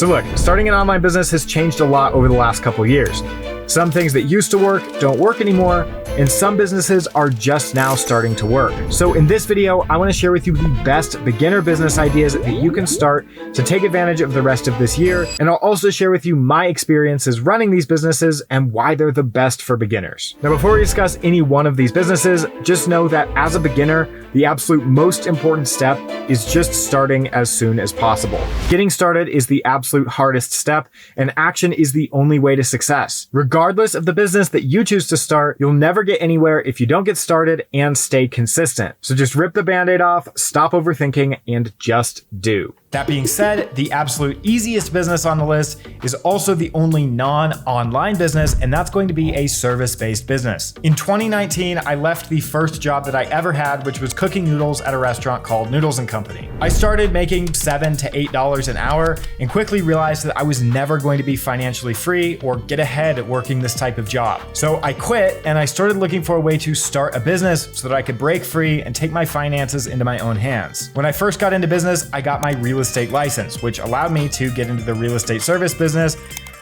So look, starting an online business has changed a lot over the last couple years. Some things that used to work don't work anymore, and some businesses are just now starting to work. So in this video, I want to share with you the best beginner business ideas that you can start to take advantage of the rest of this year. And I'll also share with you my experiences running these businesses and why they're the best for beginners. Now, before we discuss any one of these businesses, just know that as a beginner, the absolute most important step is just starting as soon as possible. Getting started is the absolute hardest step, and action is the only way to success. Regardless of the business that you choose to start, you'll never get anywhere if you don't get started and stay consistent. So just rip the band-aid off, stop overthinking, and just do. That being said, the absolute easiest business on the list is also the only non-online business, and that's going to be a service-based business. In 2019, I left the first job that I ever had, which was cooking noodles at a restaurant called Noodles & Company. I started making $7 to $8 an hour and quickly realized that I was never going to be financially free or get ahead at working this type of job. So I quit and I started looking for a way to start a business so that I could break free and take my finances into my own hands. When I first got into business, I got my real estate license, which allowed me to get into the real estate service business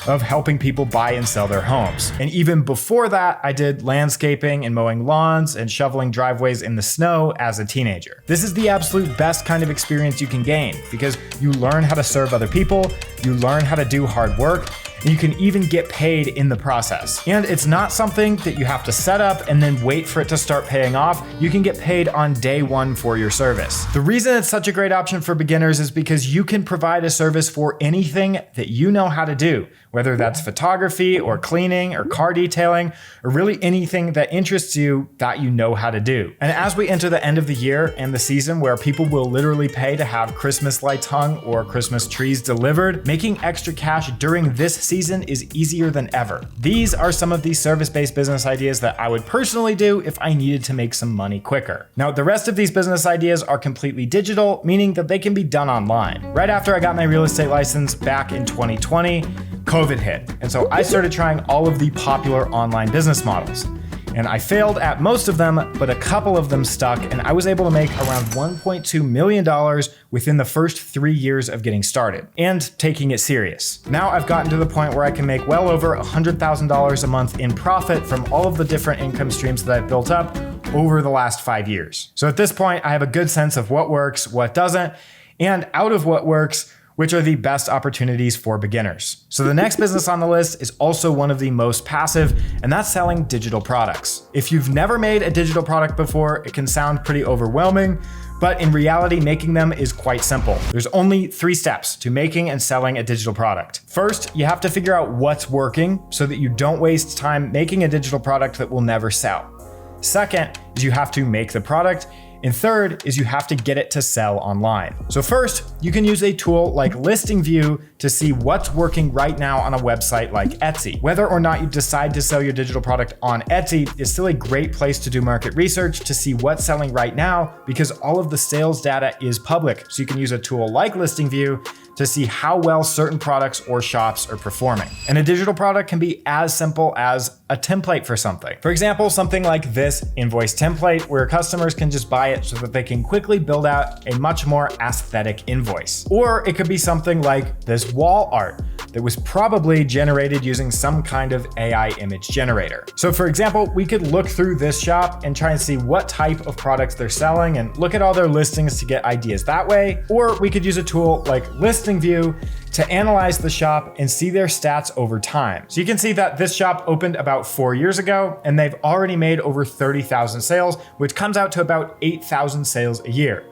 of helping people buy and sell their homes. And even before that, I did landscaping and mowing lawns and shoveling driveways in the snow as a teenager. This is the absolute best kind of experience you can gain because you learn how to serve other people, you learn how to do hard work, and you can even get paid in the process. And it's not something that you have to set up and then wait for it to start paying off. You can get paid on day one for your service. The reason it's such a great option for beginners is because you can provide a service for anything that you know how to do, whether that's photography or cleaning or car detailing, or really anything that interests you that you know how to do. And as we enter the end of the year and the season where people will literally pay to have Christmas lights hung or Christmas trees delivered, making extra cash during this season is easier than ever. These are some of the service-based business ideas that I would personally do if I needed to make some money quicker. Now, the rest of these business ideas are completely digital, meaning that they can be done online. Right after I got my real estate license back in 2020, COVID hit. And so I started trying all of the popular online business models. And I failed at most of them, but a couple of them stuck, and I was able to make around $1.2 million within the first 3 years of getting started and taking it serious. Now I've gotten to the point where I can make well over $100,000 a month in profit from all of the different income streams that I've built up over the last 5 years. So at this point, I have a good sense of what works, what doesn't, and out of what works, which are the best opportunities for beginners. So the next business on the list is also one of the most passive, and that's selling digital products. If you've never made a digital product before, it can sound pretty overwhelming, but in reality, making them is quite simple. There's only 3 steps to making and selling a digital product. First, you have to figure out what's working so that you don't waste time making a digital product that will never sell. Second is you have to make the product. And third is you have to get it to sell online. So first, you can use a tool like Listing View to see what's working right now on a website like Etsy. Whether or not you decide to sell your digital product on Etsy is still a great place to do market research to see what's selling right now because all of the sales data is public. So you can use a tool like Listing View to see how well certain products or shops are performing. And a digital product can be as simple as a template for something. For example, something like this invoice template where customers can just buy it so that they can quickly build out a much more aesthetic invoice. Or it could be something like this wall art that was probably generated using some kind of AI image generator. So for example, we could look through this shop and try and see what type of products they're selling and look at all their listings to get ideas that way. Or we could use a tool like Listing View to analyze the shop and see their stats over time. So you can see that this shop opened about 4 years ago and they've already made over 30,000 sales, which comes out to about 8,000 sales a year.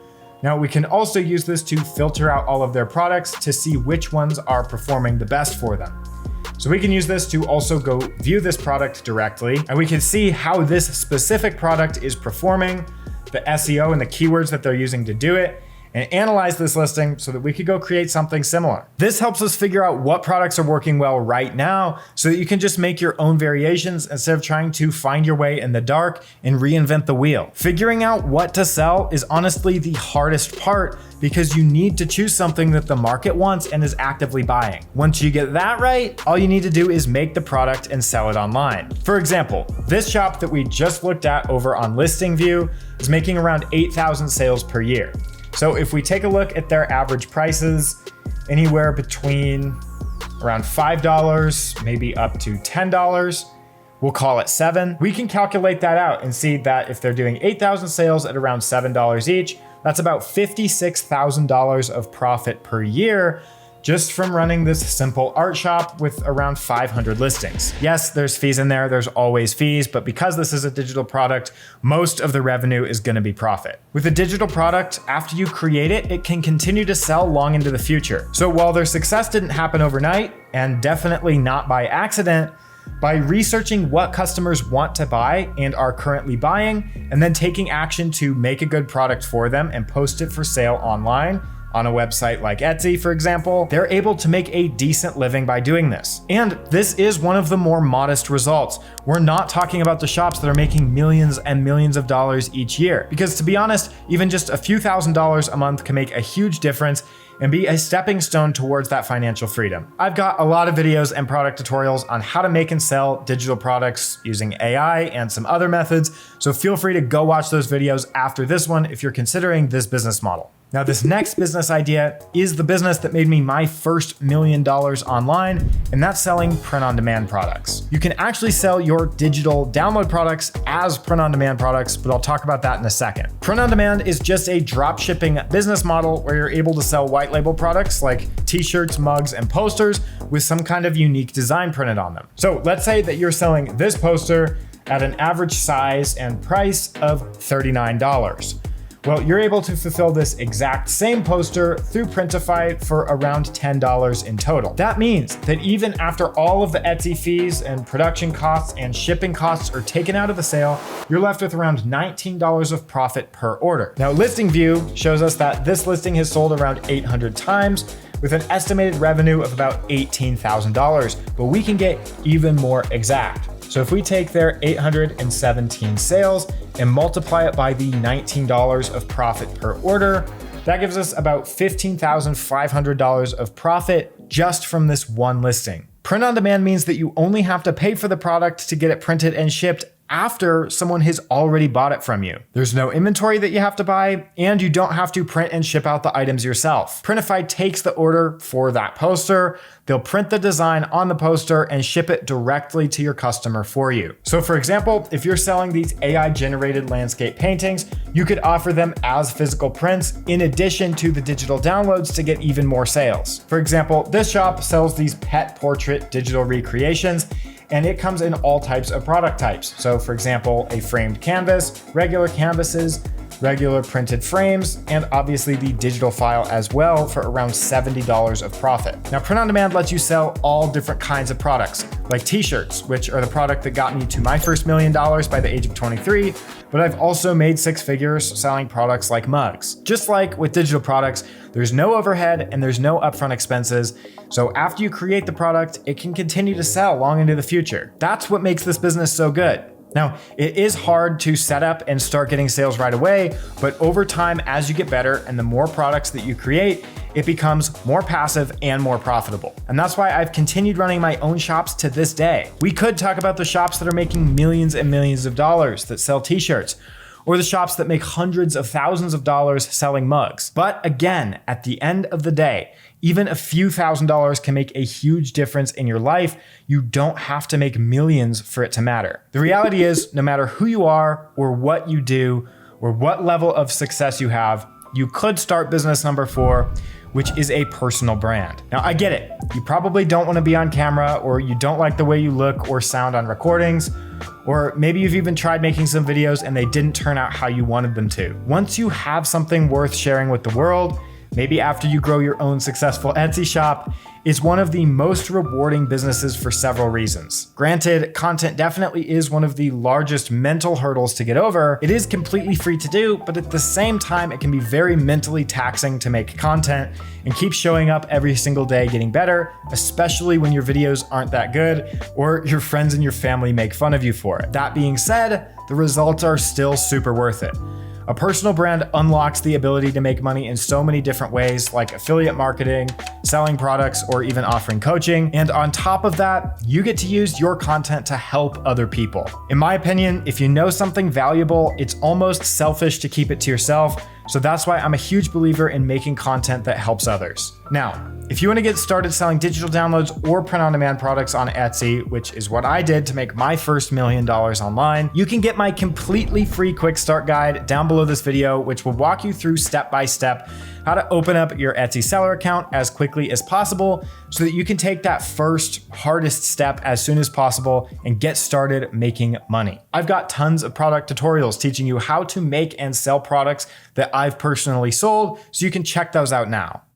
Now we can also use this to filter out all of their products to see which ones are performing the best for them. So we can use this to also go view this product directly, and we can see how this specific product is performing, the SEO and the keywords that they're using to do it, and analyze this listing so that we could go create something similar. This helps us figure out what products are working well right now so that you can just make your own variations instead of trying to find your way in the dark and reinvent the wheel. Figuring out what to sell is honestly the hardest part because you need to choose something that the market wants and is actively buying. Once you get that right, all you need to do is make the product and sell it online. For example, this shop that we just looked at over on Listing View is making around 8,000 sales per year. So if we take a look at their average prices, anywhere between around $5, maybe up to $10. We'll call it 7. We can calculate that out and see that if they're doing 8,000 sales at around $7 each, that's about $56,000 of profit per year just from running this simple art shop with around 500 listings. Yes, there's fees in there, there's always fees, but because this is a digital product, most of the revenue is gonna be profit. With a digital product, after you create it, it can continue to sell long into the future. So while their success didn't happen overnight, and definitely not by accident, by researching what customers want to buy and are currently buying, and then taking action to make a good product for them and post it for sale online, on a website like Etsy, for example, they're able to make a decent living by doing this. And this is one of the more modest results. We're not talking about the shops that are making millions and millions of dollars each year. Because to be honest, even just a few $1,000s a month can make a huge difference and be a stepping stone towards that financial freedom. I've got a lot of videos and product tutorials on how to make and sell digital products using AI and some other methods, so feel free to go watch those videos after this one if you're considering this business model. Now, this next business idea is the business that made me my first $1 million online, and that's selling print-on-demand products. You can actually sell your digital download products as print-on-demand products, but I'll talk about that in a second. Print-on-demand is just a drop shipping business model where you're able to sell white label products like t-shirts, mugs, and posters with some kind of unique design printed on them. So let's say that you're selling this poster at an average size and price of $39. Well, you're able to fulfill this exact same poster through Printify for around $10 in total. That means that even after all of the Etsy fees and production costs and shipping costs are taken out of the sale, you're left with around $19 of profit per order. Now, Listing View shows us that this listing has sold around 800 times with an estimated revenue of about $18,000, but we can get even more exact. So if we take their 817 sales and multiply it by the $19 of profit per order, that gives us about $15,500 of profit just from this one listing. Print on demand means that you only have to pay for the product to get it printed and shipped after someone has already bought it from you. There's no inventory that you have to buy, and you don't have to print and ship out the items yourself. Printify takes the order for that poster, they'll print the design on the poster and ship it directly to your customer for you. So for example, if you're selling these AI-generated landscape paintings, you could offer them as physical prints in addition to the digital downloads to get even more sales. For example, this shop sells these pet portrait digital recreations, and it comes in all types of product types. So for example, a framed canvas, regular canvases, regular printed frames, and obviously the digital file as well for around $70 of profit. Now, print on demand lets you sell all different kinds of products, like t-shirts, which are the product that got me to my first $1 million by the age of 23, but I've also made 6 figures selling products like mugs. Just like with digital products, there's no overhead and there's no upfront expenses. So after you create the product, it can continue to sell long into the future. That's what makes this business so good. Now, it is hard to set up and start getting sales right away, but over time, as you get better and the more products that you create, it becomes more passive and more profitable. And that's why I've continued running my own shops to this day. We could talk about the shops that are making millions and millions of dollars that sell t-shirts, or the shops that make hundreds of thousands of dollars selling mugs. But again, at the end of the day, even a few $1,000s can make a huge difference in your life. You don't have to make millions for it to matter. The reality is, no matter who you are or what you do or what level of success you have, you could start business number 4, which is a personal brand. Now, I get it. You probably don't want to be on camera, or you don't like the way you look or sound on recordings, or maybe you've even tried making some videos and they didn't turn out how you wanted them to. Once you have something worth sharing with the world, maybe after you grow your own successful Etsy shop, it's one of the most rewarding businesses for several reasons. Granted, content definitely is one of the largest mental hurdles to get over. It is completely free to do, but at the same time, it can be very mentally taxing to make content and keep showing up every single day getting better, especially when your videos aren't that good or your friends and your family make fun of you for it. That being said, the results are still super worth it. A personal brand unlocks the ability to make money in so many different ways, like affiliate marketing, selling products, or even offering coaching. And on top of that, you get to use your content to help other people. In my opinion, if you know something valuable, it's almost selfish to keep it to yourself. So that's why I'm a huge believer in making content that helps others. Now, if you want to get started selling digital downloads or print-on-demand products on Etsy, which is what I did to make my first $1 million online, you can get my completely free quick start guide down below this video, which will walk you through step-by-step how to open up your Etsy seller account as quickly as possible so that you can take that first hardest step as soon as possible and get started making money. I've got tons of product tutorials teaching you how to make and sell products that I've personally sold, so you can check those out now.